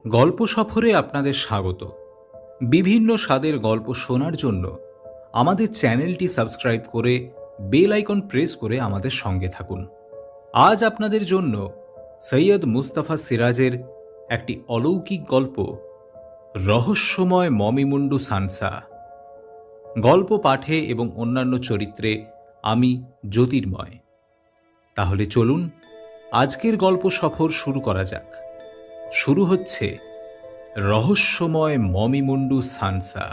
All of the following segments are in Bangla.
গল্প সফরে আপনাদের স্বাগত। বিভিন্ন স্বাদের গল্প শোনার জন্য আমাদের চ্যানেলটি সাবস্ক্রাইব করে বেল আইকন প্রেস করে আমাদের সঙ্গে থাকুন। আজ আপনাদের জন্য সৈয়দ মুস্তাফা সিরাজের একটি অলৌকিক গল্প, রহস্যময় মমিমুন্ডু সানসা। গল্প পাঠে এবং অন্যান্য চরিত্রে আমি জ্যোতির্ময়। তাহলে চলুন আজকের গল্প সফর শুরু করা যাক। শুরু হচ্ছে রহস্যময় মমিমুন্ডু সানসা।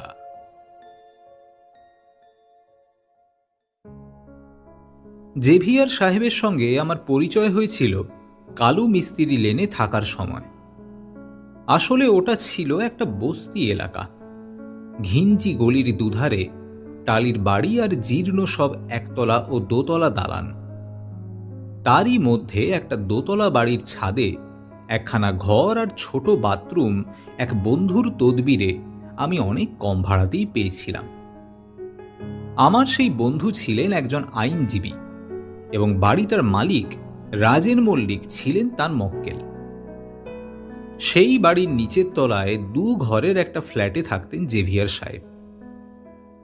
জেভিয়ার সাহেবের সঙ্গে আমার পরিচয় হয়েছিল কালু মিস্ত্রি লেনে থাকার সময়। আসলে ওটা ছিল একটা বস্তি এলাকা। ঘিঞ্জি গলির দুধারে টালির বাড়ি আর জীর্ণ সব একতলা ও দোতলা দালান। তারই মধ্যে একটা দোতলা বাড়ির ছাদে একখানা ঘর আর ছোট বাথরুম এক বন্ধুর তদবিরে আমি অনেক কম ভাড়াতেই পেয়েছিলাম। আমার সেই বন্ধু ছিলেন একজন আইনজীবী এবং বাড়িটার মালিক রাজেন মল্লিক ছিলেন তার মক্কেল। সেই বাড়ির নিচের তলায় দু ঘরের একটা ফ্ল্যাটে থাকতেন জেভিয়ার সাহেব।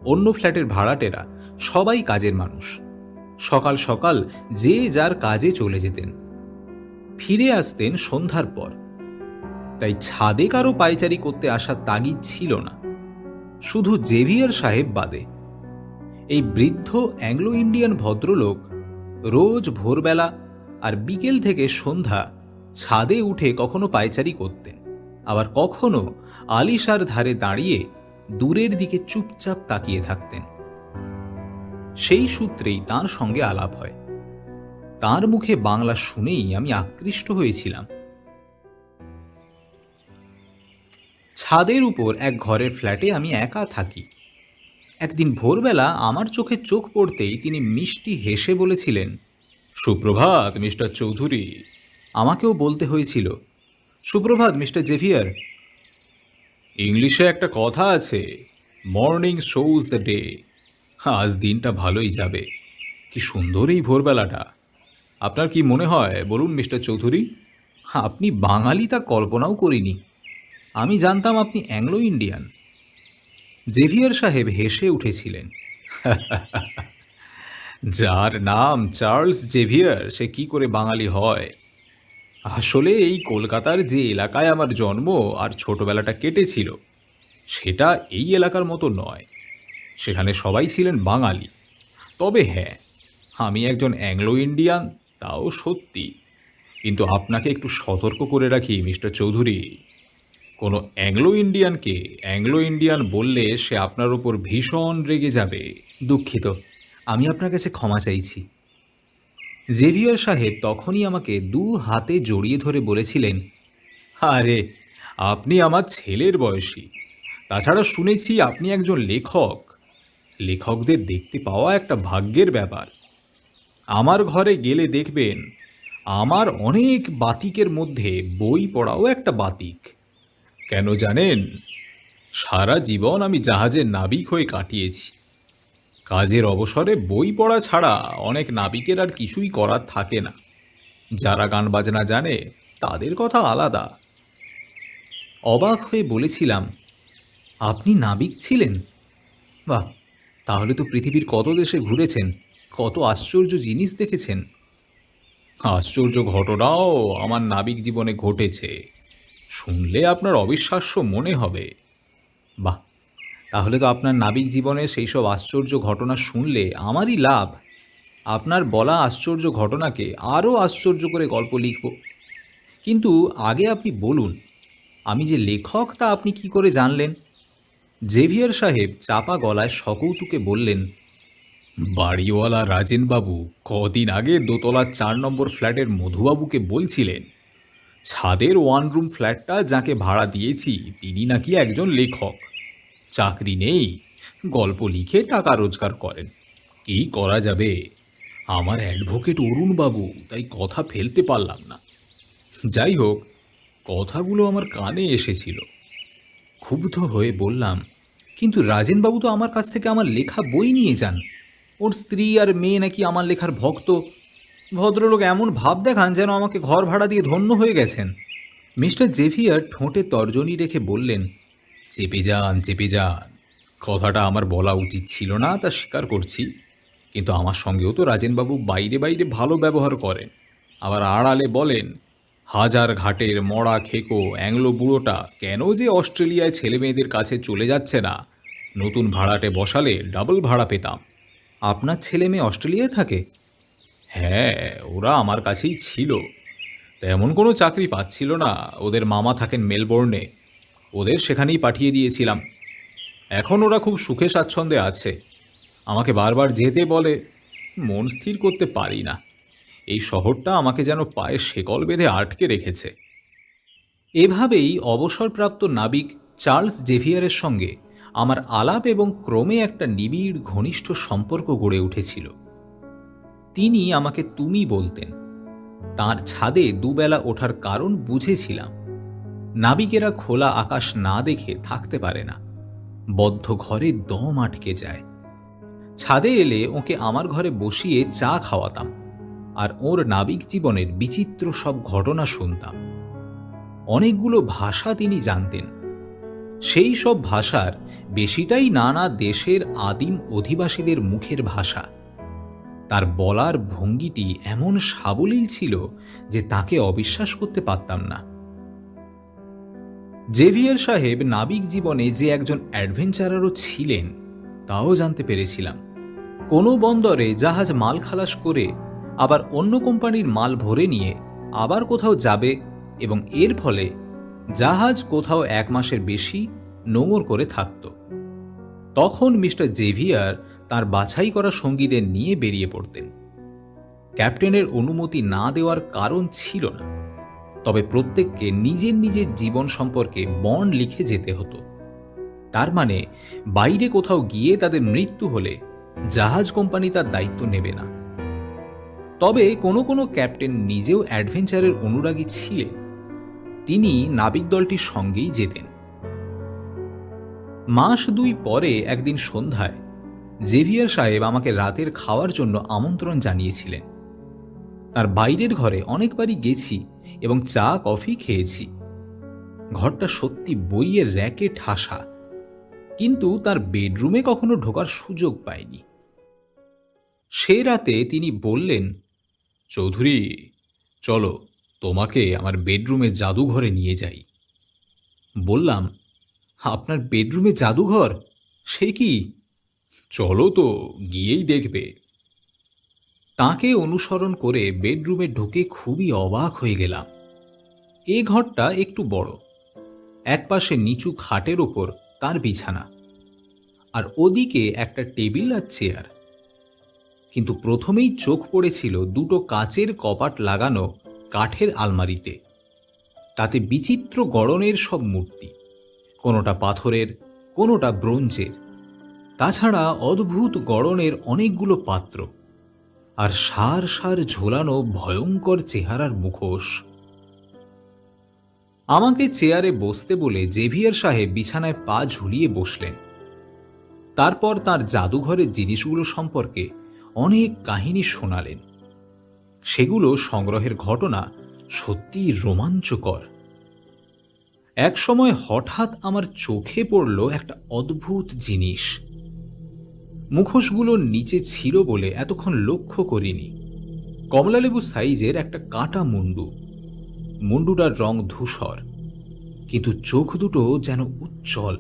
অন্য ফ্ল্যাটের ভাড়াটেরা সবাই কাজের মানুষ। সকাল সকাল যে যার কাজে চলে যেতেন, ফিরে আসতেন সন্ধ্যার পর। তাই ছাদে কারো পায়চারি করতে আসার তাগিদ ছিল না, শুধু জেভিয়ার সাহেব বাদে। এই বৃদ্ধ অ্যাংলো ইন্ডিয়ান ভদ্রলোক রোজ ভোরবেলা আর বিকেল থেকে সন্ধ্যা ছাদে উঠে কখনো পায়চারি করতেন, আবার কখনো আলিশার ধারে দাঁড়িয়ে দূরের দিকে চুপচাপ তাকিয়ে থাকতেন। সেই সূত্রেই তাঁর সঙ্গে আলাপ হয়। তাঁর মুখে বাংলা শুনেই আমি আকৃষ্ট হয়েছিলাম। ছাদের উপর এক ঘরের ফ্ল্যাটে আমি একা থাকি। একদিন ভোরবেলা আমার চোখে চোখ পড়তেই তিনি মিষ্টি হেসে বলেছিলেন, সুপ্রভাত মিস্টার চৌধুরী। আমাকেও বলতে হয়েছিল, সুপ্রভাত মিস্টার জেভিয়ার। ইংলিশে একটা কথা আছে, মর্নিং শোজ দ্য ডে। আজ দিনটা ভালোই যাবে। কি সুন্দর এই ভোরবেলাটা। আপনার কি মনে হয় বলুন মিস্টার চৌধুরী? আপনি বাঙালি তা কল্পনাও করিনি। আমি জানতাম আপনি অ্যাংলো ইন্ডিয়ান। জেভিয়ার সাহেব হেসে উঠেছিলেন। যার নাম চার্লস জেভিয়ার সে কি করে বাঙালি হয়? আসলে এই কলকাতার যে এলাকায় আমার জন্ম আর ছোটবেলাটা কেটেছিল সেটা এই এলাকার মতো নয়। সেখানে সবাই ছিলেন বাঙালি। তবে হ্যাঁ, আমি একজন অ্যাংলো ইন্ডিয়ান তাও সত্যি। কিন্তু আপনাকে একটু সতর্ক করে রাখি মিস্টার চৌধুরী, কোনো অ্যাংলো ইন্ডিয়ানকে অ্যাংলো ইন্ডিয়ান বললে সে আপনার উপর ভীষণ রেগে যাবে। দুঃখিত, আমি আপনার কাছে ক্ষমা চাইছি। জেভিয়ার সাহেব তখনই আমাকে দু হাতে জড়িয়ে ধরে বলেছিলেন, আরে আপনি আমার ছেলের বয়সী। তাছাড়া শুনেছি আপনি একজন লেখক। লেখকদের দেখতে পাওয়া একটা ভাগ্যের ব্যাপার। আমার ঘরে গেলে দেখবেন আমার অনেক বাতিকের মধ্যে বই পড়াও একটা বাতিক। কেন জানেন? সারা জীবন আমি জাহাজের নাবিক হয়ে কাটিয়েছি। কাজের অবসরে বই পড়া ছাড়া অনেক নাবিকের আর কিছুই করার থাকে না। যারা গান বাজনা জানে তাদের কথা আলাদা। অবাক হয়ে বলেছিলাম, আপনি নাবিক ছিলেন? বাহ, তাহলে তো পৃথিবীর কত দেশে ঘুরেছেন, কত আশ্চর্য জিনিস দেখেছেন। আশ্চর্য ঘটনাও আমার নাবিক জীবনে ঘটেছে। শুনলে আপনার অবিশ্বাস্য মনে হবে। বাহ, তাহলে তো আপনার নাবিক জীবনে সেই সব আশ্চর্য ঘটনা শুনলে আমারই লাভ। আপনার বলা আশ্চর্য ঘটনাকে আরও আশ্চর্য করে গল্প লিখব। কিন্তু আগে আপনি বলুন, আমি যে লেখক তা আপনি কি করে জানলেন? জেভিয়ার সাহেব চাপা গলায় সকৌতুকে বললেন, বাড়িওয়ালা রাজেনবাবু কদিন আগে দোতলার 4 নম্বর ফ্ল্যাটের মধুবাবুকে বলছিলেন ছাদের ওয়ান রুম ফ্ল্যাটটা যাকে ভাড়া দিয়েছি তিনি নাকি একজন লেখক। চাকরি নেই, গল্প লিখে টাকা রোজগার করেন। কি করা যাবে? আমার অ্যাডভোকেট অরুণবাবু তাই কথা ফেলতে পারলাম না। যাই হোক, কথাগুলো আমার কানে এসেছিল। ক্ষুব্ধ হয়ে বললাম, কিন্তু রাজেনবাবু তো আমার কাছ থেকে আমার লেখা বই নিয়ে যান। ওর স্ত্রী আর মেয়ে নাকি আমার লেখার ভক্ত। ভদ্রলোক এমন ভাব দেখান যেন আমাকে ঘর ভাড়া দিয়ে ধন্য হয়ে গেছেন। মিস্টার জেভিয়ার ঠোঁটে তর্জনী রেখে বললেন, চেপে যান, চেপে যান। কথাটা আমার বলা উচিত ছিল না, তা স্বীকার করছি। কিন্তু আমার সঙ্গেও তো রাজেনবাবু বাইরে বাইরে ভালো ব্যবহার করেন, আবার আড়ালে বলেন, হাজার ঘাটের মরা খেকো অ্যাংলো বুড়োটা কেন যে অস্ট্রেলিয়ায় ছেলে মেয়েদের কাছে চলে যাচ্ছে না, নতুন ভাড়াটে বসালে ডাবল ভাড়া পেতাম। আপনার ছেলে মেয়ে অস্ট্রেলিয়ায় থাকে? হ্যাঁ, ওরা আমার কাছেই ছিল। তেমন কোনো চাকরি পাচ্ছিল না, ওদের মামা থাকেন মেলবোর্নে, ওদের সেখানেই পাঠিয়ে দিয়েছিলাম। এখন ওরা খুব সুখে স্বাচ্ছন্দ্যে আছে। আমাকে বারবার যেতে বলে, মন স্থির করতে পারি না। এই শহরটা আমাকে যেন পায়ে শেকল বেঁধে আটকে রেখেছে। এভাবেই অবসরপ্রাপ্ত নাবিক চার্লস জেভিয়ারের সঙ্গে আমার আলাপ এবং ক্রমে একটা নিবিড় ঘনিষ্ঠ সম্পর্ক গড়ে উঠেছিল। তিনি আমাকে তুমি বলতেন। তার ছাদে দুবেলা ওঠার কারণ বুঝেছিলাম। নাবিকেরা খোলা আকাশ না দেখে থাকতে পারে না, বদ্ধ ঘরে দম আটকে যায়। ছাদে এলে ওকে আমার ঘরে বসিয়ে চা খাওয়াতাম, আর ওর নাবিক জীবনের বিচিত্র সব ঘটনা শুনতাম। অনেকগুলো ভাষা তিনি জানতেন। সেই সব ভাষার বেশিটাই নানা দেশের আদিম অধিবাসীদের মুখের ভাষা। তার বলার ভঙ্গিটি এমন সাবলীল ছিল যে তাকে অবিশ্বাস করতে পারতাম না। জেভিয়ার সাহেব নাবিক জীবনে যে একজন অ্যাডভেঞ্চারারও ছিলেন তাও জানতে পেরেছিলাম। কোনো বন্দরে জাহাজ মাল খালাস করে আবার অন্য কোম্পানির মাল ভরে নিয়ে আবার কোথাও যাবে, এবং এর ফলে জাহাজ কোথাও 1 মাসের বেশি নোঙর করে থাকত। তখন মিস্টার জেভিয়ার তার বাছাই করা সঙ্গীদের নিয়ে বেরিয়ে পড়তেন। ক্যাপ্টেনের অনুমতি না দেওয়ার কারণ ছিল না, তবে প্রত্যেককে নিজের নিজের জীবন সম্পর্কে বন্ড লিখে যেতে হতো। তার মানে বাইরে কোথাও গিয়ে তাদের মৃত্যু হলে জাহাজ কোম্পানি তার দায়িত্ব নেবে না। তবে কোনো কোনো ক্যাপ্টেন নিজেও অ্যাডভেঞ্চারের অনুরাগী ছিলেন, তিনি নাবিক দলটির সঙ্গেই যেতেন। মাস 2 পরে একদিন সন্ধ্যায় জেভিয়ার সাহেব আমাকে রাতের খাওয়ার জন্য আমন্ত্রণ জানিয়েছিলেন। তার বাইরের ঘরে অনেকবারই গেছি এবং চা কফি খেয়েছি। ঘরটা সত্যি বইয়ের র্যাকে ঠাসা, কিন্তু তার বেডরুমে কখনো ঢোকার সুযোগ পাইনি। সে রাতে তিনি বললেন, চৌধুরী, চলো তোমাকে আমার বেডরুমে জাদুঘরে নিয়ে যাই। বললাম, আপনার বেডরুমে জাদুঘর? সে কি? চলো তো, গিয়েই দেখবে। তাকে অনুসরণ করে বেডরুমে ঢুকে খুবই অবাক হয়ে গেলাম। এ ঘরটা একটু বড়। একপাশে নিচু খাটের ওপর তার বিছানা, আর ওদিকে একটা টেবিল আর চেয়ার। কিন্তু প্রথমেই চোখ পড়েছিল 2টো কাচের কপাট লাগানো কাঠের আলমারিতে। তাতে বিচিত্র গড়নের সব মূর্তি, কোনোটা পাথরের, কোনোটা ব্রোঞ্জের। তাছাড়া অদ্ভুত গড়নের অনেকগুলো পাত্র, আর সার সার ঝোলানো ভয়ঙ্কর চেহারার মুখোশ। আমাকে চেয়ারে বসতে বলে জেভিয়ার সাহেব বিছানায় পা ঝুলিয়ে বসলেন। তারপর তার জাদুঘরের জিনিসগুলো সম্পর্কে অনেক কাহিনী শোনালেন। সেগুলো সংগ্রহের ঘটনা সত্যিই রোমাঞ্চকর। এক সময় হঠাৎ আমার চোখে পড়ল একটা অদ্ভুত জিনিস। মুখোশগুলোর নিচে ছিল বলে এতক্ষণ লক্ষ্য করিনি। কমলালেবু সাইজের একটা কাটা মুন্ডু। মুন্ডুটার রং ধূসর, কিন্তু চোখ দুটো যেন উজ্জ্বল।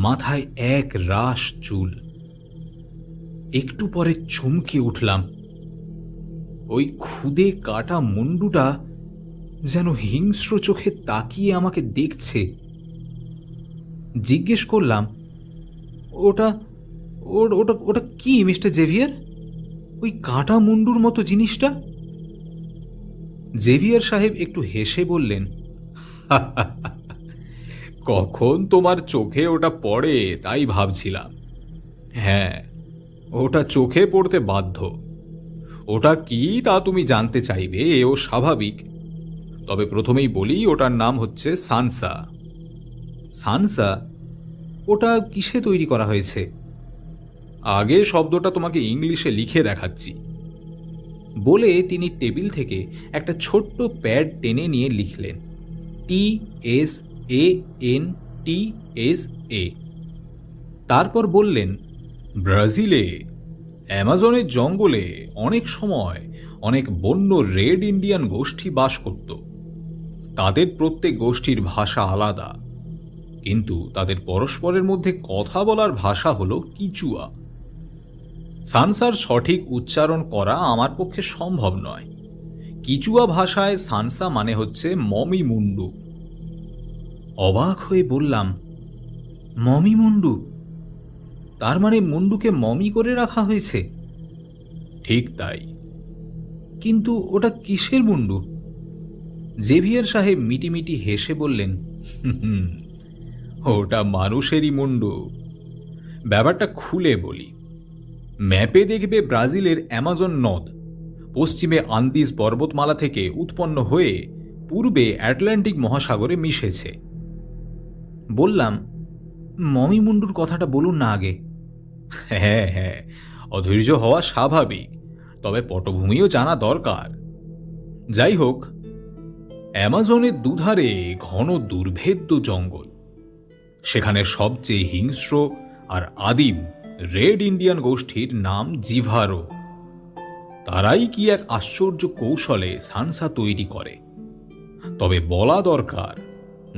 মাথায় এক রাশ চুল। একটু পরে চমকে উঠলাম। ওই খুদে কাটা মুন্ডুটা যেন হিংস্র চোখে তাকিয়ে আমাকে দেখছে। জিজ্ঞেস করলাম, ওটা ওটা ওটা কি মিস্টার জেভিয়ার? ওই কাটা মুন্ডুর মতো জিনিসটা? জেভিয়ার সাহেব একটু হেসে বললেন, কখন তোমার চোখে ওটা পড়ে তাই ভাবছিলাম। হ্যাঁ, ওটা চোখে পড়তে বাধ্য। ওটা কি তা তুমি জানতে চাইবে, এও স্বাভাবিক। তবে প্রথমেই বলি, ওটার নাম হচ্ছে সানসা। সানসা? ওটা কিসে তৈরি করা হয়েছে? আগে শব্দটা তোমাকে ইংলিশে লিখে দেখাচ্ছি। বলে তিনি টেবিল থেকে একটা ছোট্ট প্যাড টেনে নিয়ে লিখলেন। TSANTSA। তারপর বললেন, ব্রাজিলে অ্যামাজনের জঙ্গলে অনেক সময় অনেক বন্য রেড ইন্ডিয়ান গোষ্ঠী বাস করত। তাদের প্রত্যেক গোষ্ঠীর ভাষা আলাদা, কিন্তু তাদের পরস্পরের মধ্যে কথা বলার ভাষা হলো কিচুয়া। সানসার সঠিক উচ্চারণ করা আমার পক্ষে সম্ভব নয়। কিচুয়া ভাষায় সানসা মানে হচ্ছে মমি মুন্ডু। অবাক হয়ে বললাম, মমি মুন্ডু? তার মানে মুন্ডুকে মমি করে রাখা হয়েছে? ঠিক তাই। কিন্তু ওটা কিসের মুন্ডু? জেভিয়ার সাহেব মিটিমিটি হেসে বললেন, ওটা মানুষেরই মুন্ডু। ব্যাপারটা খুলে বলি। ম্যাপে দেখবে ব্রাজিলের অ্যামাজন নদ পশ্চিমে আন্দিজ পর্বতমালা থেকে উৎপন্ন হয়ে পূর্বে আটলান্টিক মহাসাগরে মিশেছে। বললাম, মমি মুন্ডুর কথাটা বলুন না আগে। হ্যাঁ হ্যাঁ, অধৈর্য হওয়া স্বাভাবিক, তবে পটভূমিও জানা দরকার। যাই হোক, অ্যামাজনের দুধারে ঘন দুর্ভেদ্য জঙ্গল। সেখানে সবচেয়ে হিংস্র আর আদিম রেড ইন্ডিয়ান গোষ্ঠীর নাম জিভারো। তারাই কি এক আশ্চর্য কৌশলে সানসা তৈরি করে। তবে বলা দরকার,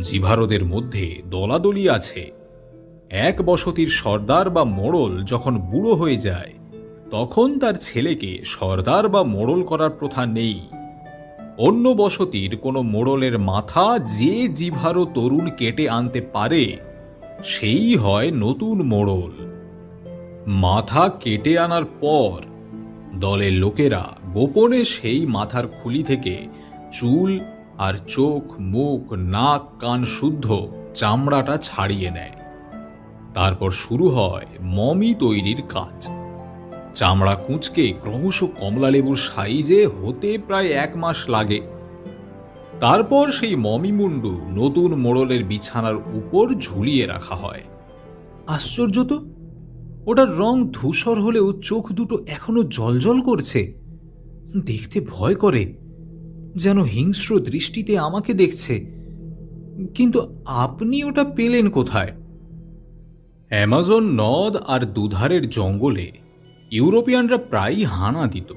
জিভারোদের মধ্যে দলাদলি আছে। এক বসতির সর্দার বা মোড়ল যখন বুড়ো হয়ে যায়, তখন তার ছেলেকে সর্দার বা মোড়ল করার প্রথা নেই। অন্য বসতির কোনো মোড়লের মাথা যে জিভারো তরুণ কেটে আনতে পারে, সেই হয় নতুন মোড়ল। মাথা কেটে আনার পর দলের লোকেরা গোপনে সেই মাথার খুলি থেকে চুল আর চোখ, মুখ, নাক, কান শুদ্ধ চামড়াটা ছাড়িয়ে নেয়। তারপর শুরু হয় মমি তৈরির কাজ। চামড়া কুঁচকে ক্রমশ কমলালেবুর সাইজে হতে প্রায় 1 মাস লাগে। তারপর সেই মমি মুন্ডু নতুন মোড়লের বিছানার উপর ঝুলিয়ে রাখা হয়। আশ্চর্য তো, ওটার রং ধূসর হলেও চোখ দুটো এখনো জ্বলজ্বল করছে। দেখতে ভয় করে, যেন হিংস্র দৃষ্টিতে আমাকে দেখছে। কিন্তু আপনি ওটা পেলেন কোথায়? অ্যামাজন নদ আর দুধারের জঙ্গলে ইউরোপিয়ানরা প্রায়ই হানা দিত।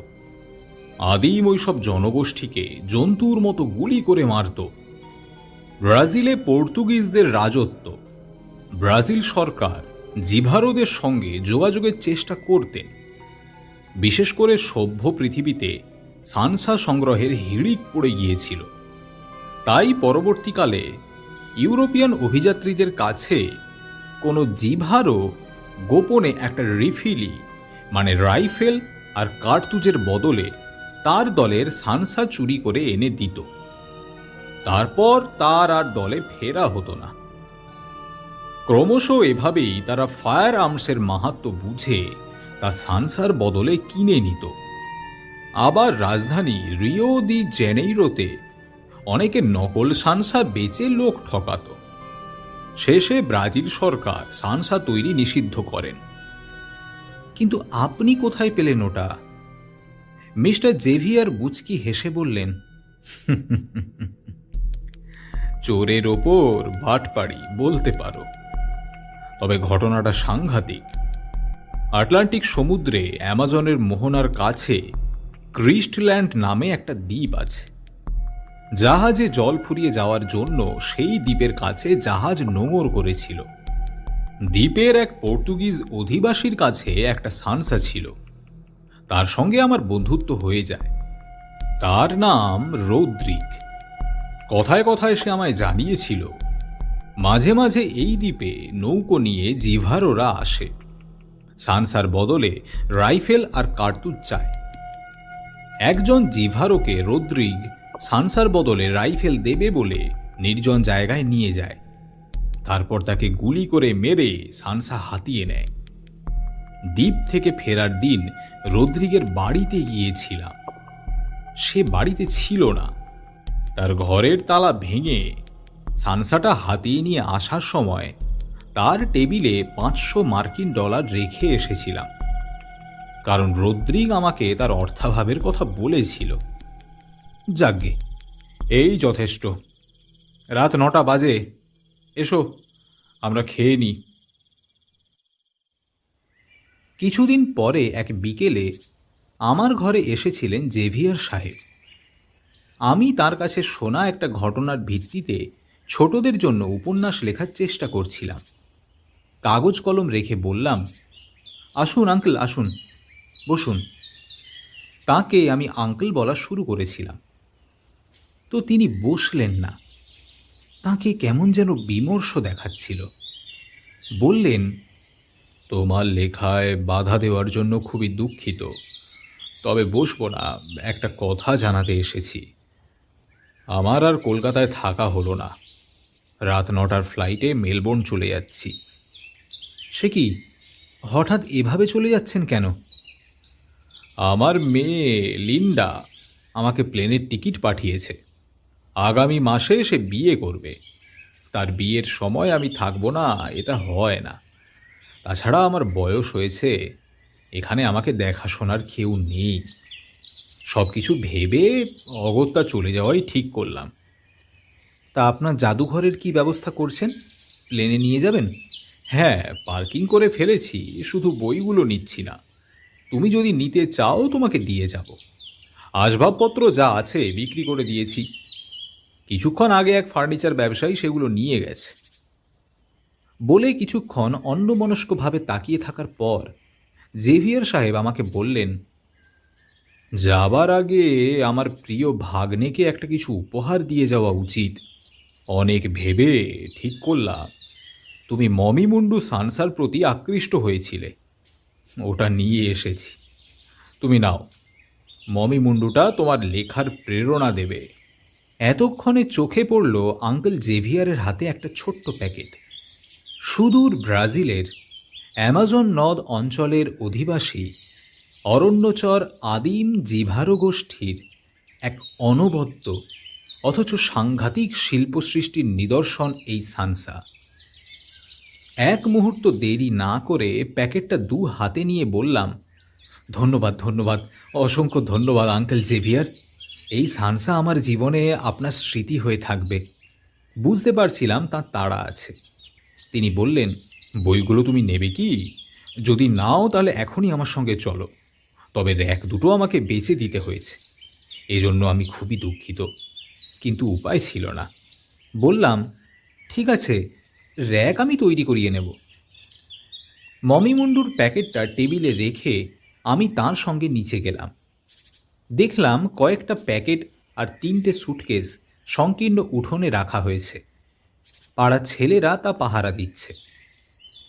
আদিম ওইসব জনগোষ্ঠীকে জন্তুর মতো গুলি করে মারত। ব্রাজিলে পর্তুগিজদের রাজত্ব। ব্রাজিল সরকার জিভারোদের সঙ্গে যোগাযোগের চেষ্টা করতেন। বিশেষ করে সভ্য পৃথিবীতে সানসা সংগ্রহের হিড়িক পড়ে গিয়েছিল। তাই পরবর্তীকালে ইউরোপিয়ান অভিযাত্রীদের কাছে কোনো জিভারো গোপনে একটা রিফিলি মানে রাইফেল আর কার্তুজের বদলে তার দলের সানসা চুরি করে এনে দিত। তারপর তার আর দলে ফেরা হতো না। ক্রমশ এভাবেই তারা ফায়ার আর্মসের মাহাত্ম্য বুঝে তা সানসার বদলে কিনে নিত। আবার রাজধানী রিও দি জেনেইরোতে অনেকে নকল সানসা বেচে লোক ঠকাত। শেষে ব্রাজিল সরকার সানসা তৈরি নিষিদ্ধ করেন। কিন্তু আপনি কোথায় পেলেন ওটা? মিস্টার জেভিয়ার বুচকি হেসে বললেন, চোরের ওপর বাটপাড়ি বলতে পারো। তবে ঘটনাটা সাংঘাতিক। আটলান্টিক সমুদ্রে অ্যামাজনের মোহনার কাছে ক্রিস্টল্যান্ড নামে একটা দ্বীপ আছে। জাহাজে জল ফুরিয়ে যাওয়ার জন্য সেই দ্বীপের কাছে জাহাজ নোঙর করেছিল। দ্বীপের এক পর্তুগিজ অধিবাসীর কাছে একটা সানসা ছিল। তার সঙ্গে আমার বন্ধুত্ব হয়ে যায়। তার নাম রোদ্রিক। কথায় কথায় সে আমায় জানিয়েছিল, মাঝে মাঝে এই দ্বীপে নৌকো নিয়ে জিভারোরা আসে। সানসার বদলে রাইফেল আর কার্তুজ চায়। একজন জিভারোকে রোদ্রিগ সানসার বদলে রাইফেল দেবে বলে নির্জন জায়গায় নিয়ে যায়। তারপর তাকে গুলি করে মেরে সানসা হাতিয়ে নেয়। দ্বীপ থেকে ফেরার দিন রোদ্রিগের বাড়িতে গিয়েছিলাম। সে বাড়িতে ছিল না। তার ঘরের তালা ভেঙে সানসাটা হাতিয়ে নিয়ে আসার সময় তার টেবিলে $500 রেখে এসেছিলাম, কারণ রোদ্রিগ আমাকে তার অর্থাভাবের কথা বলেছিল। যাকগে, এই যথেষ্ট। রাত 9টা বাজে। এসো, আমরা খেয়ে নিই। কিছুদিন পরে এক বিকেলে আমার ঘরে এসেছিলেন জেভিয়ার সাহেব। আমি তার কাছে শোনা একটা ঘটনার ভিত্তিতে ছোটদের জন্য উপন্যাস লেখার চেষ্টা করছিলাম। কাগজ কলম রেখে বললাম, আসুন আঙ্কেল, আসুন, বসুন। তাকে আমি আঙ্কেল বলা শুরু করেছিলাম, তো তিনি বসলেন না। তাকে কেমন যেন বিমর্ষ দেখাচ্ছিল। বললেন, তোমার লেখায় বাধা দেওয়ার জন্য খুবই দুঃখিত, তবে বসবো না। একটা কথা জানাতে এসেছি। আমার আর কলকাতায় থাকা হলো না। রাত 9টার ফ্লাইটে মেলবোর্ন চলে যাচ্ছি। সে কি, হঠাৎ এভাবে চলে যাচ্ছেন কেন? আমার মেয়ে লিন্ডা আমাকে প্লেনের টিকিট পাঠিয়েছে। আগামী মাসে সে বিয়ে করবে। তার বিয়ের সময় আমি থাকবো না, এটা হয় না। তাছাড়া আমার বয়স হয়েছে, এখানে আমাকে দেখাশোনার কেউ নেই। সব কিছু ভেবে অগত্যা চলে যাওয়াই ঠিক করলাম। তা আপনার জাদুঘরের কি ব্যবস্থা করছেন? প্লেনে নিয়ে যাবেন? হ্যাঁ, পার্কিং করে ফেলেছি, শুধু বইগুলো নিচ্ছি না। তুমি যদি নিতে চাও তোমাকে দিয়ে যাব। আসবাবপত্র যা আছে বিক্রি করে দিয়েছি। কিছুক্ষণ আগে এক ফার্নিচার ব্যবসায়ী সেগুলো নিয়ে গেছে। বলে কিছুক্ষণ অন্যমনস্কভাবে তাকিয়ে থাকার পর জেভিয়ার সাহেব আমাকে বললেন, যাবার আগে আমার প্রিয় ভাগ্নেকে একটা কিছু উপহার দিয়ে যাওয়া উচিত। অনেক ভেবে ঠিক করলাম, তুমি মমি মুন্ডু সানসার প্রতি আকৃষ্ট হয়েছিলে, ওটা নিয়ে এসেছি। তুমি নাও, মমি মুন্ডুটা তোমার লেখার প্রেরণা দেবে। এতক্ষণে চোখে পড়ল আঙ্কেল জেভিয়ারের হাতে একটা ছোট্ট প্যাকেট। সুদূর ব্রাজিলের অ্যামাজন নদ অঞ্চলের অধিবাসী অরণ্যচর আদিম জিভারো গোষ্ঠীর এক অনবদ্য অথচ সাংঘাতিক শিল্পসৃষ্টির নিদর্শন এই সানসা। এক মুহূর্ত দেরি না করে প্যাকেটটা দু হাতে নিয়ে বললাম, ধন্যবাদ, ধন্যবাদ, অসংখ্য ধন্যবাদ আঙ্কেল জেভিয়ার। এই সানসা আমার জীবনে আপনার স্মৃতি হয়ে থাকবে। বুঝতে পারছিলাম তার তাড়া আছে। তিনি বললেন, বইগুলো তুমি নেবে কি? যদি নাও তাহলে এখনই আমার সঙ্গে চলো। তবে র্যাক দুটো আমাকে বেচে দিতে হয়েছে, এজন্য আমি খুবই দুঃখিত, কিন্তু উপায় ছিল না। বললাম, ঠিক আছে, র্যাক আমি তৈরি করিয়ে নেব। মমিমুন্ডুর প্যাকেটটা টেবিলে রেখে আমি তার সঙ্গে নিচে গেলাম। দেখলাম কয়েকটা প্যাকেট আর 3টে সুটকেস সংকীর্ণ উঠোনে রাখা হয়েছে। পাড়ার ছেলেরা তা পাহারা দিচ্ছে।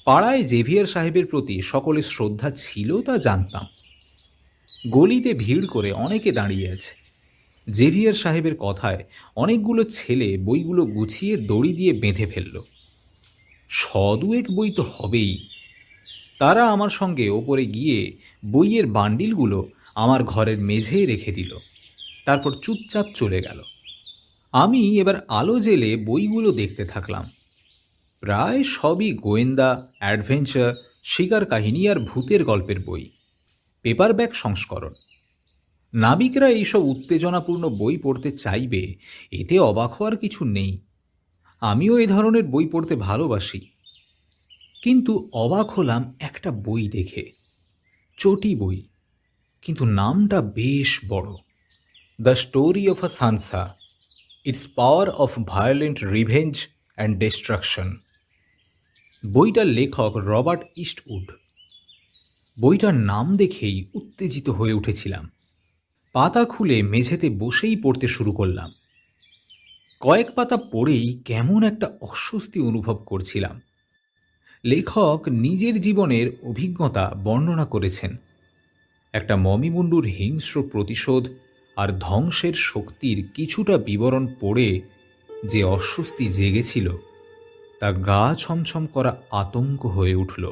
পাড়ায় জেভিয়ার সাহেবের প্রতি সকলের শ্রদ্ধা ছিল তা জানতাম। গলিতে ভিড় করে অনেকে দাঁড়িয়ে আছে। জেভিয়ার সাহেবের কথায় অনেকগুলো ছেলে বইগুলো গুছিয়ে দড়ি দিয়ে বেঁধে ফেলল। 100-2 বই তো হবেই। তারা আমার সঙ্গে ওপরে গিয়ে বইয়ের বান্ডিলগুলো আমার ঘরের মেঝেয় রেখে দিল। তারপর চুপচাপ চলে গেল। আমি এবার আলো জেলে বইগুলো দেখতে থাকলাম। প্রায় সবই গোয়েন্দা, অ্যাডভেঞ্চার, শিকার কাহিনী আর ভূতের গল্পের বই, পেপারব্যাক সংস্করণ। নাবিকরা এইসব উত্তেজনাপূর্ণ বই পড়তে চাইবে, এতে অবাক হওয়ার কিছু নেই। আমিও এই ধরনের বই পড়তে ভালোবাসি। কিন্তু অবাক হলাম একটা বই দেখে। চটি বই, কিন্তু নামটা বেশ বড়। The story of a Sansa, it's power of violent revenge and destruction. বইটার লেখক রবার্ট ইস্টউড। বইটার নাম দেখেই উত্তেজিত হয়ে উঠেছিলাম। পাতা খুলে মেঝেতে বসেই পড়তে শুরু করলাম। কয়েক পাতা পড়েই কেমন একটা অস্বস্তি অনুভব করছিলাম। লেখক নিজের জীবনের অভিজ্ঞতা বর্ণনা করেছেন। একটা মমিমুন্ডুর হিংস্র প্রতিশোধ আর ধ্বংসের শক্তির কিছুটা বিবরণ পড়ে যে অস্বস্তি জেগেছিল তা গা ছমছম করা আতঙ্ক হয়ে উঠল।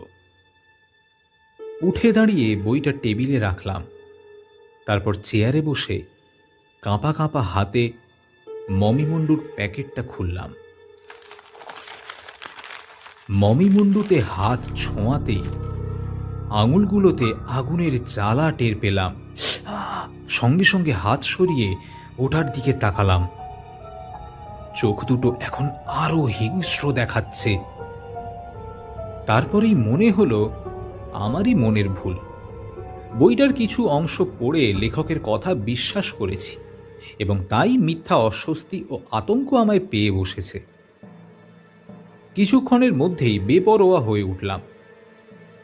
উঠে দাঁড়িয়ে বইটা টেবিলে রাখলাম। তারপর চেয়ারে বসে কাঁপা কাঁপা হাতে মমিমুন্ডুর প্যাকেটটা খুললাম। মমিমুন্ডুতে হাত ছোঁয়াতেই আঙুলগুলোতে আগুনের জ্বালা টের পেলাম। সঙ্গে সঙ্গে হাত সরিয়ে ওটার দিকে তাকালাম। চোখ দুটো এখন আরো হিংস্র দেখাচ্ছে। তারপরেই মনে হলো আমারই মনের ভুল। বইটার কিছু অংশ পড়ে লেখকের কথা বিশ্বাস করেছি এবং তাই মিথ্যা অস্বস্তি ও আতঙ্ক আমায় পেয়ে বসেছে। কিছুক্ষণের মধ্যেই বেপরোয়া হয়ে উঠলাম।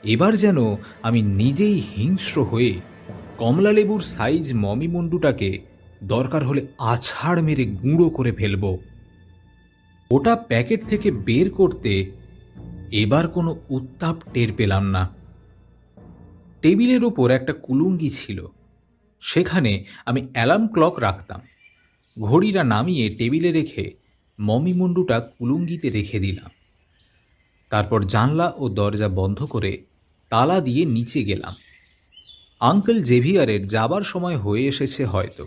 এবার যেন আমি নিজেই হিংস্র হয়ে কমলালেবুর সাইজ মমিমুন্ডুটাকে দরকার হলে আছাড় মেরে গুঁড়ো করে ফেলব। ওটা প্যাকেট থেকে বের করতে এবার কোনো উত্তাপ টের পেলাম না। টেবিলের ওপর একটা কুলুঙ্গি ছিল, সেখানে আমি অ্যালার্ম ক্লক রাখতাম। ঘড়িটা নামিয়ে টেবিলে রেখে মমিমুন্ডুটা কুলুঙ্গিতে রেখে দিলাম। তারপর জানলা ও দরজা বন্ধ করে তালা দিয়ে নিচে গেলাম। আঙ্কেল জেভিয়ারের যাবার সময় হয়ে এসেছে হয়তো,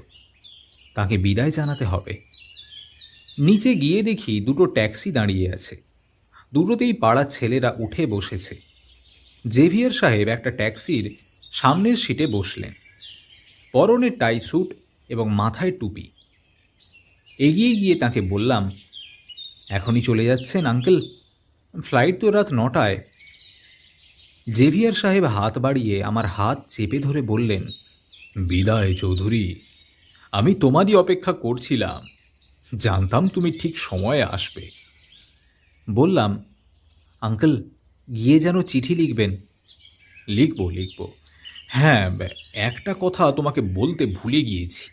তাকে বিদায় জানাতে হবে। নিচে গিয়ে দেখি দুটো ট্যাক্সি দাঁড়িয়ে আছে। দুটোতেই পাড়ার ছেলেরা উঠে বসেছে। জেভিয়ার সাহেব একটা ট্যাক্সির সামনের সিটে বসলেন, পরনে টাই স্যুট এবং মাথায় টুপি। এগিয়ে গিয়ে তাকে বললাম, এখনই চলে যাচ্ছেন আঙ্কেল? ফ্লাইট তো রাত 9টায়। জেভিয়ার সাহেব হাত বাড়িয়ে আমার হাত চেপে ধরে বললেন, বিদায় চৌধুরী, আমি তোমারই অপেক্ষা করছিলাম, জানতাম তুমি ঠিক সময়ে আসবে। বললাম, আঙ্কেল গিয়ে যেন চিঠি লিখবেন। লিখব। হ্যাঁ, একটা কথা তোমাকে বলতে ভুলে গিয়েছি।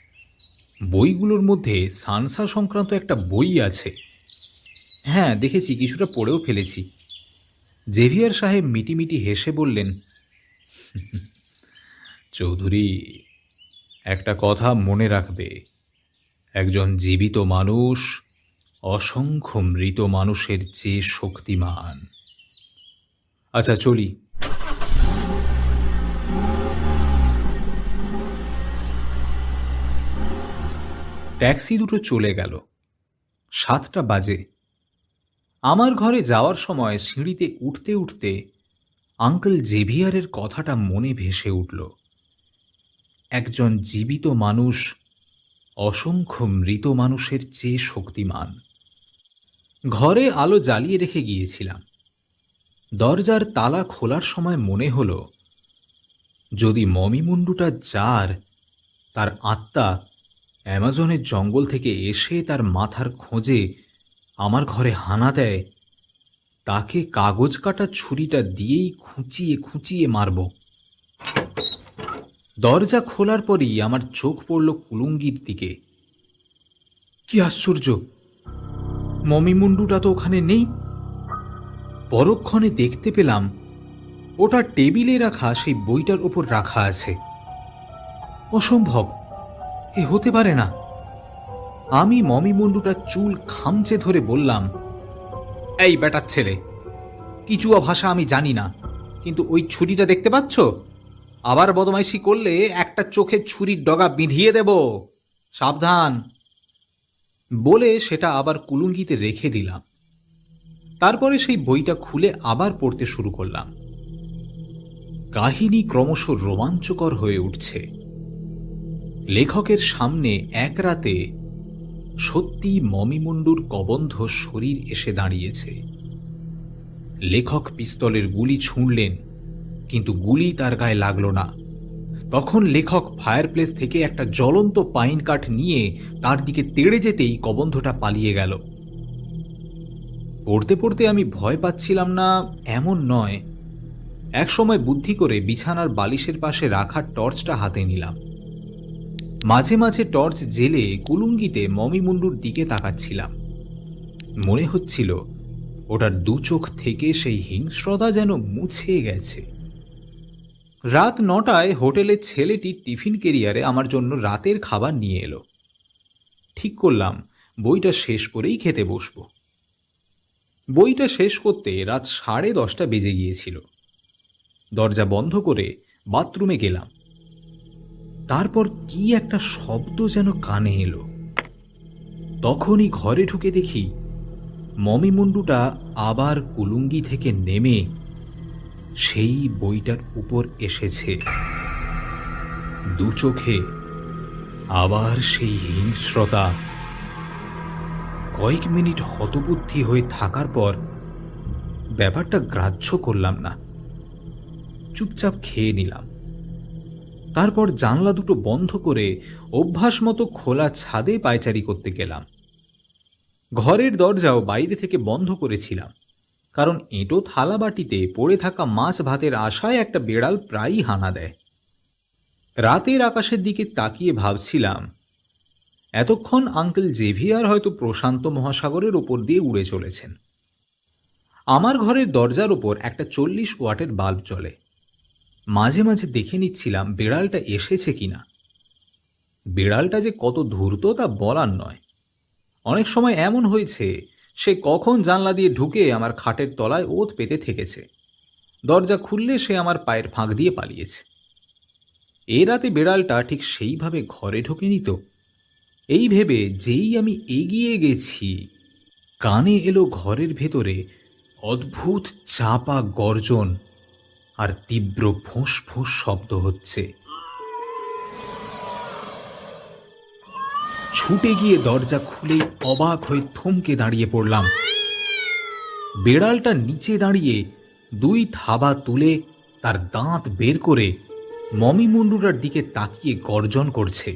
বইগুলোর মধ্যে সানসা সংক্রান্ত একটা বই আছে। হ্যাঁ দেখেছি, কিছুটা পড়েও ফেলেছি। জেভিয়ার সাহেব মিটিমিটি হেসে বললেন, চৌধুরী, একটা কথা মনে রাখবে, একজন জীবিত মানুষ অসংখ্য মৃত মানুষের চেয়ে শক্তিমান। আচ্ছা চলি। ট্যাক্সি দুটো চলে গেল। 7টা বাজে। আমার ঘরে যাওয়ার সময় সিঁড়িতে উঠতে উঠতে আঙ্কেল জেভিয়ারের কথাটা মনে ভেসে উঠল। একজন জীবিত মানুষ অসংখ্য মৃত মানুষের চেয়ে শক্তিমান। ঘরে আলো জ্বালিয়ে রেখে গিয়েছিলাম। দরজার তালা খোলার সময় মনে হলো, যদি মমিমুন্ডুটা যার, তার আত্মা অ্যামাজনের জঙ্গল থেকে এসে তার মাথার খোঁজে আমার ঘরে হানা দেয়, তাকে কাগজ কাটা ছুরিটা দিয়েই খুঁচিয়ে খুঁচিয়ে মারব। দরজা খোলার পরই আমার চোখ পড়ল কুলুঙ্গির দিকে। কি আশ্চর্য, মমিমুন্ডুটা তো ওখানে নেই। পরক্ষণে দেখতে পেলাম ওটা টেবিলে রাখা সেই বইটার ওপর রাখা আছে। অসম্ভব, এ হতে পারে না। আমি মমিমুন্ডুটার চুল খামচে ধরে বললাম, এই বেটার ছেলে, কিচুয়া ভাষা আমি জানি না, কিন্তু ওই ছুরিটা দেখতে পাচ্ছ? আবার বদমাইশি করলে একটা চোখে ছুরির ডগা বিঁধিয়ে দেব, সাবধান। বলে সেটা আবার কুলুঙ্গিতে রেখে দিলাম। তারপরে সেই বইটা খুলে আবার পড়তে শুরু করলাম। কাহিনী ক্রমশ রোমাঞ্চকর হয়ে উঠছে। লেখকের সামনে এক রাতে সত্যি মমিমুন্ডুর কবন্ধ শরীর এসে দাঁড়িয়েছে। লেখক পিস্তলের গুলি ছুঁড়লেন, কিন্তু গুলি তার গায়ে লাগল না। তখন লেখক ফায়ারপ্লেস থেকে একটা জ্বলন্ত পাইন কাঠ নিয়ে তার দিকে তেড়ে যেতেই কবন্ধটা পালিয়ে গেল। পড়তে পড়তে আমি ভয় পাচ্ছিলাম না এমন নয়। একসময় বুদ্ধি করে বিছানার বালিশের পাশে রাখা টর্চটা হাতে নিলাম। মাঝে মাঝে টর্চ জেলে কুলুঙ্গিতে মমিমুন্ডুর দিকে তাকাচ্ছিলাম। মনে হচ্ছিল ওটার দু চোখ থেকে সেই হিংস্রতা যেন মুছে গেছে। রাত 9টায় হোটেলের ছেলেটি টিফিন ক্যারিয়ারে আমার জন্য রাতের খাবার নিয়ে এলো। ঠিক করলাম বইটা শেষ করেই খেতে বসব। বইটা শেষ করতে রাত 10:30 বেজে গিয়েছিল। দরজা বন্ধ করে বাথরুমে গেলাম। তারপর কি একটা শব্দ যেন কানে এলো। তখনই ঘরে ঢুকে দেখি মমিমুন্ডুটা আবার কুলুঙ্গি থেকে নেমে সেই বইটার উপর এসেছে। দু চোখে আবার সেই হিংস্রতা। কয়েক মিনিট হতবুদ্ধি হয়ে থাকার পর ব্যাপারটা গ্রাহ্য করলাম না, চুপচাপ খেয়ে নিলাম। তারপর জানলা দুটো বন্ধ করে অভ্যাস মতো খোলা ছাদে পায়চারি করতে গেলাম। ঘরের দরজাও বাইরে থেকে বন্ধ করেছিলাম, কারণ এঁটো থালা বাটিতে পড়ে থাকা মাছ ভাতের আশায় একটা বেড়াল প্রায়ই হানা দেয়। রাতের আকাশের দিকে তাকিয়ে ভাবছিলাম, এতক্ষণ আঙ্কেল জেভিয়ার হয়তো প্রশান্ত মহাসাগরের ওপর দিয়ে উড়ে চলেছেন। আমার ঘরের দরজার ওপর একটা 40 ওয়াটের বাল্ব জ্বলে। মাঝে মাঝে দেখে নিচ্ছিলাম বিড়ালটা এসেছে কিনা। বিড়ালটা যে কত ধূর্ত তা বলার নয়। অনেক সময় এমন হয়েছে সে কখন জানলা দিয়ে ঢুকে আমার খাটের তলায় ওত পেতে থেকেছে, দরজা খুললে সে আমার পায়ের ফাঁক দিয়ে পালিয়েছে। এ রাতে বিড়ালটা ঠিক সেইভাবে ঘরে ঢোকেনি তো? এই ভেবে যেই আমি এগিয়ে গেছি, কানে এলো ঘরের ভেতরে অদ্ভুত চাপা গর্জন আর তীব্র ফোঁস ফোঁস শব্দ হচ্ছে। ছুটে গিয়ে দরজা খুলে অবাক হয়ে থমকে দাঁড়িয়ে পড়লাম। বেড়ালটা নিচে দাঁড়িয়ে 2 থাবা তুলে তার দাঁত বের করে মমি মুন্ডুরার দিকে তাকিয়ে গর্জন করছে।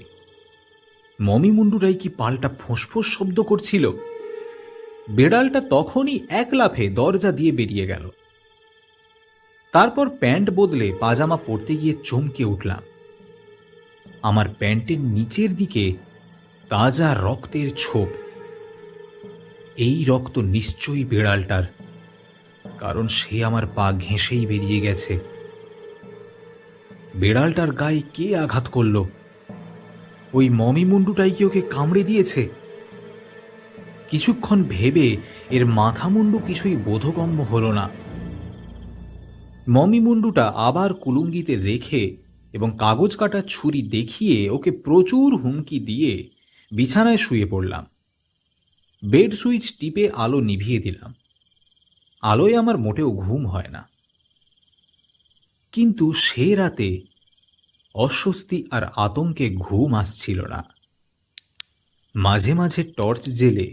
মমি মুন্ডুরাই কি পাল্টা ফোঁসফোঁস শব্দ করছিল? বেড়ালটা তখনই এক লাফে দরজা দিয়ে বেরিয়ে গেল। তারপর প্যান্ট বদলে পাজামা পরতে গিয়ে চমকে উঠলাম। আমার প্যান্টের নিচের দিকে তাজা রক্তের ছোপ। এই রক্ত নিশ্চয়ই বিড়ালটার, কারণ সে আমার পা ঘেঁষেই বেরিয়ে গেছে। বিড়ালটার গায়ে কে আঘাত করল? ওই মমি মুন্ডুটাই কি ওকে কামড়ে দিয়েছে? কিছুক্ষণ ভেবে এর মাথা মুন্ডু কিছুই বোধগম্য হল না। মমি মুন্ডুটা আবার কুলুঙ্গিতে রেখে এবং কাগজ কাটা ছুরি দেখিয়ে ওকে প্রচুর হুমকি দিয়ে বিছানায় শুয়ে পড়লাম। বেড সুইচ টিপে আলো নিভিয়ে দিলাম। আলোয় আমার মোটেও ঘুম হয় না। কিন্তু সে রাতে অস্বস্তি আর আতঙ্কে ঘুম আসছিল না। মাঝে মাঝে টর্চ জেলে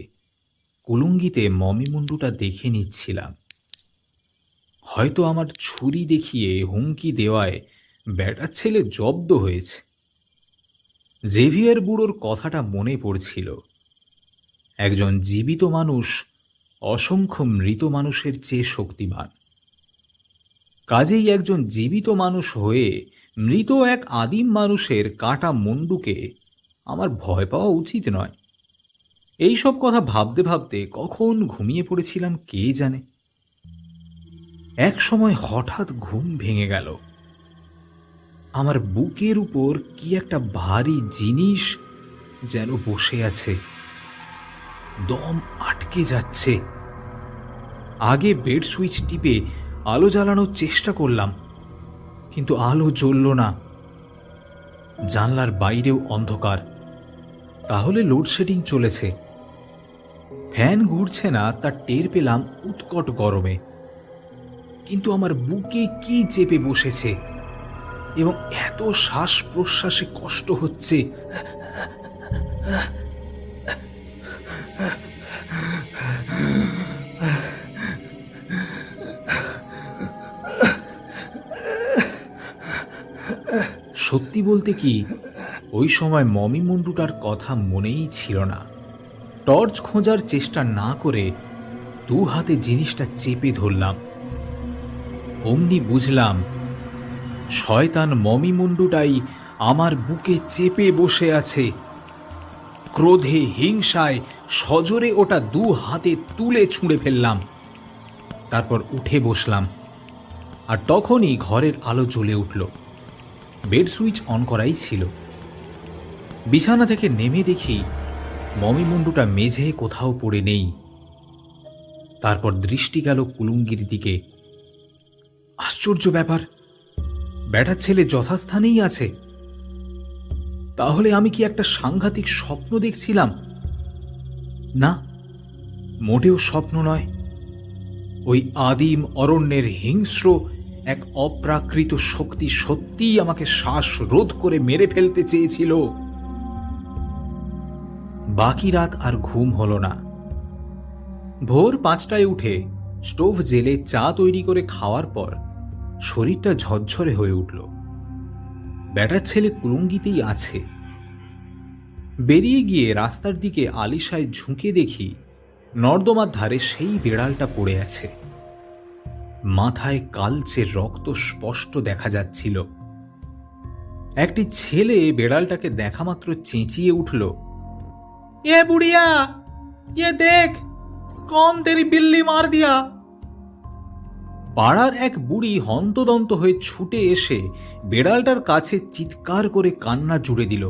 কুলুঙ্গিতে মমি মুন্ডুটা দেখে নিচ্ছিলাম। হয়তো আমার ছুরি দেখিয়ে হুমকি দেওয়ায় ব্যাটার ছেলে জব্দ হয়েছে। জেভিয়ার বুড়োর কথাটা মনে পড়ছিল। একজন জীবিত মানুষ অসংখ্য মৃত মানুষের চেয়ে শক্তিমান। কাজেই একজন জীবিত মানুষ হয়ে মৃত এক আদিম মানুষের কাটা মুন্ডুকে আমার ভয় পাওয়া উচিত নয়। এই সব কথা ভাবতে ভাবতে কখন ঘুমিয়ে পড়েছিলাম কে জানে। এক সময় হঠাৎ ঘুম ভেঙে গেল। আমার বুকের উপর কি একটা ভারী জিনিস যেন বসে আছে। দম আটকে যাচ্ছে। আগে বেড সুইচ টিপে আলো জ্বালানোর চেষ্টা করলাম, কিন্তু আলো জ্বলল না। জানলার বাইরেও অন্ধকার। তাহলে লোডশেডিং চলেছে। ফ্যান ঘুরছে না তা টের পেলাম উৎকট গরমে। কিন্তু আমার বুকে কি চেপে বসেছে এবং এত শ্বাস প্রশ্বাসে কষ্ট হচ্ছে। সত্যি বলতে কি, ওই সময় মমি মুন্ডুটার কথা মনেই ছিল না। টর্চ খোঁজার চেষ্টা না করে 2 হাতে জিনিসটা চেপে ধরলাম। অমনি বুঝলাম শয়তান মমি মুন্ডুটাই আমার বুকে চেপে বসে আছে। ক্রোধে হিংসায় সজোরে ওটা 2 হাতে তুলে ছুঁড়ে ফেললাম। তারপর উঠে বসলাম, আর তখনই ঘরের আলো জ্বলে উঠল। বেড সুইচ অন করাই ছিল। বিছানা থেকে নেমে দেখি মমি মুন্ডুটা মেঝে কোথাও পড়ে নেই। তারপর দৃষ্টি গেল কুলুঙ্গির দিকে। আশ্চর্য ব্যাপার, ব্যাটার ছেলে যথাস্থানেই আছে। তাহলে আমি কি একটা সাংঘাতিক স্বপ্ন দেখছিলাম? না, মোটেও স্বপ্ন নয়। ওই আদিম অরণ্যের হিংস্র এক অপ্রাকৃত শক্তি সত্যিই আমাকে শ্বাসরোধ করে মেরে ফেলতে চেয়েছিল। বাকি রাত আর ঘুম হলো না। ভোর 5টায় উঠে স্টোভ জেলে চা তৈরি করে খাওয়ার পর শরীরটা ঝরঝরে হয়ে উঠল। ব্যাটার ছেলে কুলুঙ্গিতেই আছে। বেরিয়ে গিয়ে রাস্তার দিকে আলিশায় ঝুঁকে দেখি নর্দমার ধারে সেই বেড়ালটা পড়ে আছে। মাথায় কালচে রক্ত স্পষ্ট দেখা যাচ্ছিল। একটি ছেলে বেড়ালটাকে দেখা মাত্র চেঁচিয়ে উঠল, এ বুড়িয়া, ये देख कौन तेरी बिल्ली मार दिया। পাড়ার এক বুড়ি হন্তদন্ত হয়ে ছুটে এসে বেড়ালটার কাছে চিৎকার করে কান্না জুড়ে দিল।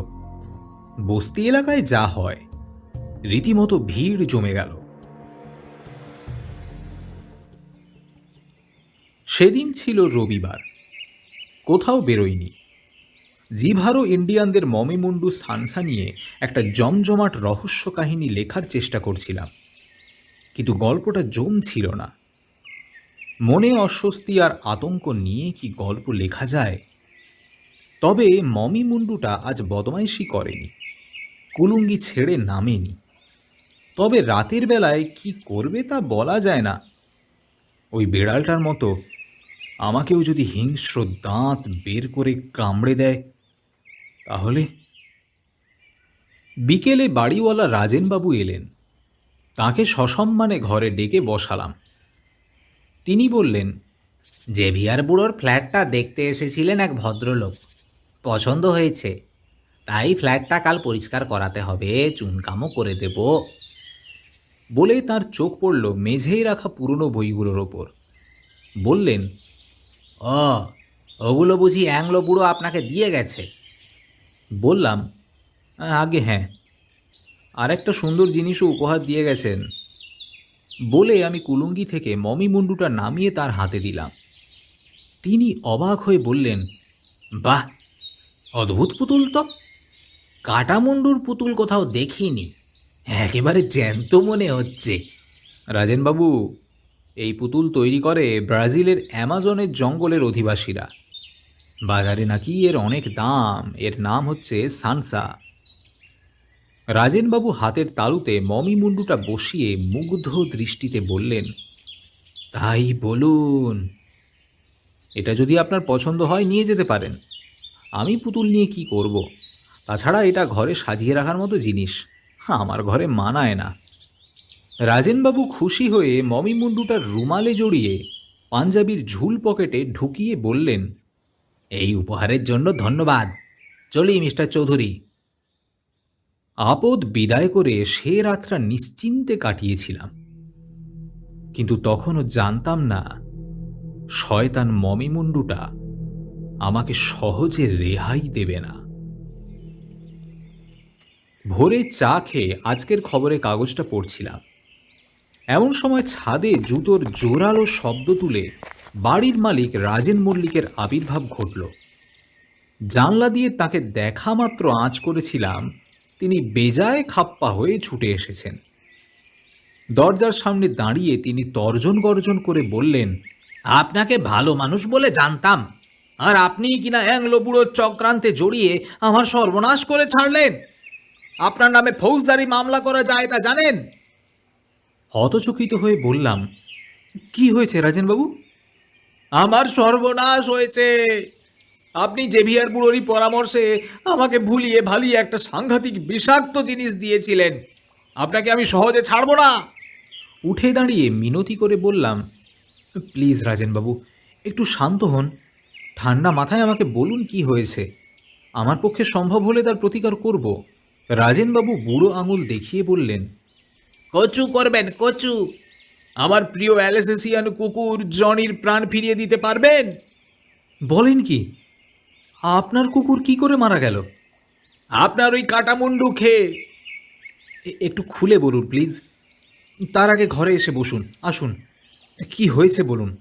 বস্তি এলাকায় যা হয়, রীতিমতো ভিড় জমে গেল। সেদিন ছিল রবিবার। কোথাও বেরোয়নি। জিভারো ইন্ডিয়ানদের মমিমুন্ডু সানসা নিয়ে একটা জমজমাট রহস্য কাহিনী লেখার চেষ্টা করছিলাম, কিন্তু গল্পটা জমছিল না। মনে অস্বস্তি আর আতঙ্ক নিয়ে কি গল্প লেখা যায়? তবে মমিমুন্ডুটা আজ বদমাইশি করেনি, কুলুঙ্গি ছেড়ে নামেনি। তবে রাতের বেলায় কি করবে তা বলা যায় না। ওই বেড়ালটার মতো আমাকেও যদি হিংস্র দাঁত বের করে কামড়ে দেয় তাহলে? বিকেলে বাড়িওয়ালা রাজেনবাবু এলেন। তাকে সসম্মানে ঘরে ডেকে বসালাম। তিনি বললেন, জেভিয়ার বুড়োর ফ্ল্যাটটা দেখতে এসেছিলেন এক ভদ্রলোক, পছন্দ হয়েছে, তাই ফ্ল্যাটটা কাল পরিষ্কার করাতে হবে, চুনকামও করে দেব। বলে তার চোখ পড়ল মেঝেই রাখা পুরনো বইগুলোর ওপর। বললেন, ও, ওগুলো বুঝি অ্যাংলো বুড়ো আপনাকে দিয়ে গেছে? বললাম, আগে হ্যাঁ, আর একটা সুন্দর জিনিসও উপহার দিয়ে গেছেন। বলে আমি কুলুঙ্গি থেকে মমিমুন্ডুটা নামিয়ে তার হাতে দিলাম। তিনি অবাক হয়ে বললেন, বাহ, অদ্ভুত পুতুল তো, কাটামুন্ডুর পুতুল কোথাও দেখিনি, একেবারে জ্যান্ত মনে হচ্ছে। রাজেনবাবু, এই পুতুল তৈরি করে ব্রাজিলের অ্যামাজনের জঙ্গলের অধিবাসীরা। বাজারে নাকি এর অনেক দাম। এর নাম হচ্ছে সানসা। রাজেনবাবু হাতের তালুতে মমিমুন্ডুটা বসিয়ে মুগ্ধ দৃষ্টিতে বললেন, তাই বলুন। এটা যদি আপনার পছন্দ হয় নিয়ে যেতে পারেন। আমি পুতুল নিয়ে কি করব? তাছাড়া এটা ঘরে সাজিয়ে রাখার মতো জিনিস, আমার ঘরে মানায় না। রাজেনবাবু খুশি হয়ে মমিমুন্ডুটার রুমালে জড়িয়ে পাঞ্জাবির ঝুল পকেটে ঢুকিয়ে বললেন, এই উপহারের জন্য ধন্যবাদ। চলি মিস্টার চৌধুরী। আপদ বিদায় করে সে রাতটা নিশ্চিন্তে কাটিয়েছিলাম, কিন্তু তখনও জানতাম না শয়তান মমিমুন্ডুটা আমাকে সহজে রেহাই দেবে না। ভোরে চা খেয়ে আজকের খবরে কাগজটা পড়ছিলাম। এমন সময় ছাদে জুতোর জোরালো শব্দ তুলে বাড়ির মালিক রাজেন মল্লিকের আবির্ভাব ঘটল। জানলা দিয়ে তাকে দেখা মাত্র আঁচ করেছিলাম তিনি বেজায় খাপ্পা হয়ে ছুটে এসেছেন। দরজার সামনে দাঁড়িয়ে তিনি তর্জন গর্জন করে বললেন, আপনাকে ভালো মানুষ বলে জানতাম, আর আপনি কিনা অ্যাংলো বুড়োর চক্রান্তে জড়িয়ে আমার সর্বনাশ করে ছাড়লেন। আপনার নামে ফৌজদারি মামলা করা যায় তা জানেন? হতচকিত হয়ে বললাম, কি হয়েছে রাজেনবাবু? আমার সর্বনাশ হয়েছে। আপনি জেভিয়ার বুড়োরই পরামর্শে আমাকে ভুলিয়ে ভালিয়ে একটা সাংঘাতিক বিষাক্ত জিনিস দিয়েছিলেন। আপনাকে আমি সহজে ছাড়ব না। উঠে দাঁড়িয়ে মিনতি করে বললাম, প্লিজ রাজেনবাবু, একটু শান্ত হন। ঠান্ডা মাথায় আমাকে বলুন কি হয়েছে। আমার পক্ষে সম্ভব হলে তার প্রতিকার করব। রাজেনবাবু বুড়ো আঙুল দেখিয়ে বললেন, কচু করবেন, কচু। আমার প্রিয় অ্যালেসেসিয়ান কুকুর জনির প্রাণ ফিরিয়ে দিতে পারবেন? বলেন কি? আপনার কুকুর কি করে মারা গেল? আপনার ওই কাটামুন্ডু খেয়ে। একটু খুলে বলুন প্লিজ। তার আগে ঘরে এসে বসুন। আসুন, কি হয়েছে বলুন।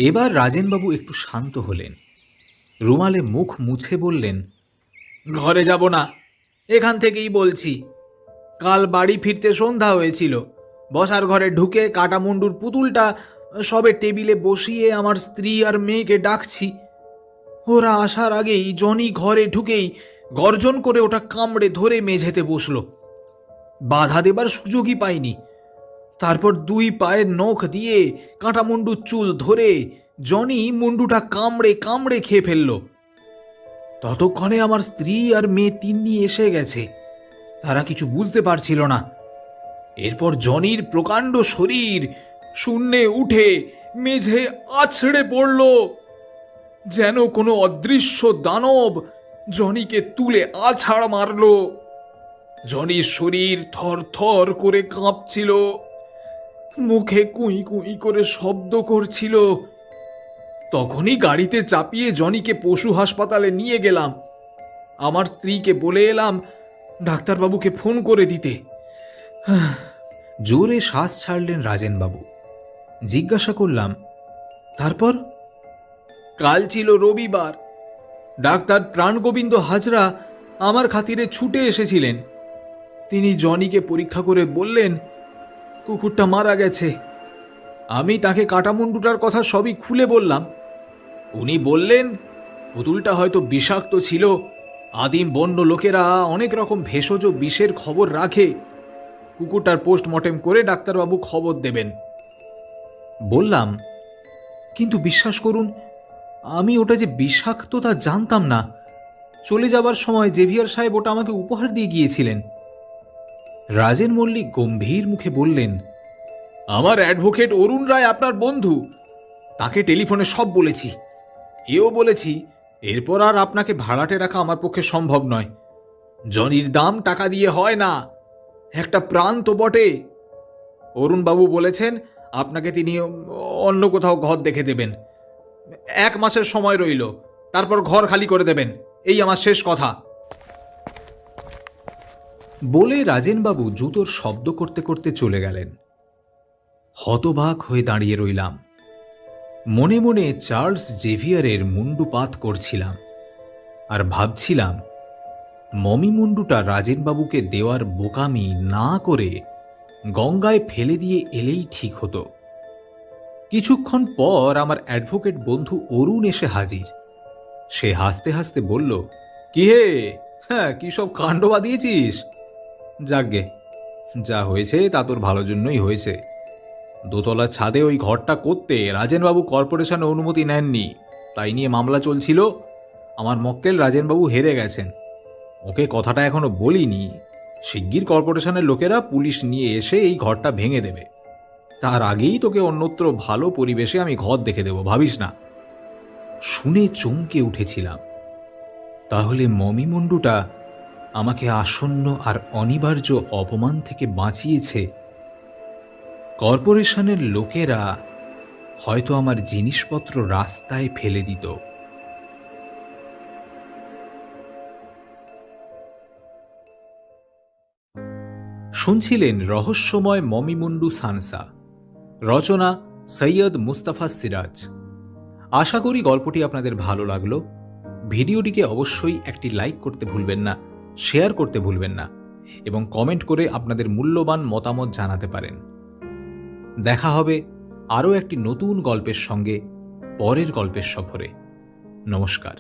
এবার রাজেনবাবু একটু শান্ত হলেন। রুমালে মুখ মুছে বললেন, ঘরে যাব না, এখান থেকেই বলছি। কাল বাড়ি ফিরতে সন্ধ্যা হয়েছিল। বসার ঘরে ঢুকে কাটামুন্ডুর পুতুলটা সবে টেবিলে বসিয়ে আমার স্ত্রী আর মেয়েকে ডাকছি। ওরা আসার আগেই জনি ঘরে ঢুকেই গর্জন করে ওটা কামড়ে ধরে মেঝেতে বসলো। বাধা দেবার সুযোগই পাইনি। তারপর দুই পায়ের নখ দিয়ে কাঁটা মুন্ডুর চুল ধরে জনি মুন্ডুটা কামড়ে কামড়ে খেয়ে ফেলল। ততক্ষণে আমার স্ত্রী আর মেয়ে তিন্নি এসে গেছে। তারা কিছু বুঝতে পারছিল না। এরপর জনির প্রকাণ্ড শরীর শূন্যে উঠে মেঝে আছড়ে পড়ল, যেন কোনো অদৃশ্য দানব জনিকে তুলে আছাড় মারল। জনির শরীর থর থর করে কাঁপছিল, মুখে কুই কুই করে শব্দ করছিল। তখনই গাড়িতে চাপিয়ে জনিকে পশু হাসপাতালে নিয়ে গেলাম। আমার স্ত্রীকে বলে এলাম ডাক্তারবাবুকে ফোন করে দিতে। জোরে শ্বাস ছাড়লেন রাজেনবাবু। জিজ্ঞাসা করলাম, তারপর? কাল ছিল রবিবার। ডাক্তার প্রাণগোবিন্দ হাজরা আমার খাতিরে ছুটে এসেছিলেন। তিনি জনিকে পরীক্ষা করে বললেন কুকুরটা মারা গেছে। আমি তাকে কাটামুন্ডুটার কথা সবই খুলে বললাম। উনি বললেন পুতুলটা হয়তো বিষাক্ত ছিল। আদিম বন্য লোকেরা অনেক রকম ভেষজ বিষের খবর রাখে। কুকুরটার পোস্টমর্টেম করে ডাক্তারবাবু খবর দেবেন। বললাম, কিন্তু বিশ্বাস করুন, আমি ওটা যে বিষাক্ত তা জানতাম না। চলে যাবার সময় জেভিয়ার সাহেব ওটা আমাকে উপহার দিয়ে গিয়েছিলেন। রাজেন মল্লিক গম্ভীর মুখে বললেন, আমার অ্যাডভোকেট অরুণ রায় আপনার বন্ধু। তাকে টেলিফোনে সব বলেছি। এও বলেছি এরপর আর আপনাকে ভাড়াটে রাখা আমার পক্ষে সম্ভব নয়। জনির দাম টাকা দিয়ে হয় না, একটা প্রাণ তো বটে। অরুণবাবু বলেছেন আপনাকে তিনি অন্য কোথাও ঘর দেখে দেবেন। 1 মাসের সময় রইল, তারপর ঘর খালি করে দেবেন, এই আমার শেষ কথা। বলে রাজেনবাবু জুতোর শব্দ করতে করতে চলে গেলেন। হতবাক হয়ে দাঁড়িয়ে রইলাম। মনে মনে চার্লস জেভিয়ারের মুন্ডুপাত করছিলাম আর ভাবছিলাম মমি মুন্ডুটা রাজেনবাবুকে দেওয়ার বোকামি না করে গঙ্গায় ফেলে দিয়ে এলেই ঠিক হতো। কিছুক্ষণ পর আমার অ্যাডভোকেট বন্ধু অরুণ এসে হাজির। সে হাসতে হাসতে বলল, কি হে, হ্যাঁ, কি সব কাণ্ড বাঁধিয়েছিস? যাকগে, যা হয়েছে তা তোর ভালোর জন্যই হয়েছে। দোতলা ছাদে ওই ঘরটা করতে রাজেনবাবু কর্পোরেশনে অনুমতি নেননি, তাই নিয়ে মামলা চলছিল। আমার মক্কেল রাজেনবাবু হেরে গেছেন। ওকে কথাটা এখনো বলিনি। শিগগির কর্পোরেশনের লোকেরা পুলিশ নিয়ে এসে এই ঘরটা ভেঙে দেবে। তার আগেই তোকে অন্যত্র ভালো পরিবেশে আমি ঘর দেখে দেব, ভাবিস না। শুনে চমকে উঠেছিলাম। তাহলে মমি মুন্ডুটা আমাকে আসন্ন আর অনিবার্য অপমান থেকে বাঁচিয়েছে। কর্পোরেশনের লোকেরা হয়তো আমার জিনিসপত্র রাস্তায় ফেলে দিত। শুনছিলেন রহস্যময় মমিমুন্ডু সানসা, রচনা সৈয়দ মুস্তাফা সিরাজ। আশা করি গল্পটি আপনাদের ভালো লাগলো। ভিডিওটিকে অবশ্যই একটি লাইক করতে ভুলবেন না, শেয়ার করতে ভুলবেন না এবং কমেন্ট করে আপনাদের মূল্যবান মতামত জানাতে পারেন। দেখা হবে আরও একটি নতুন গল্পের সঙ্গে পরের গল্পের সফরে। নমস্কার।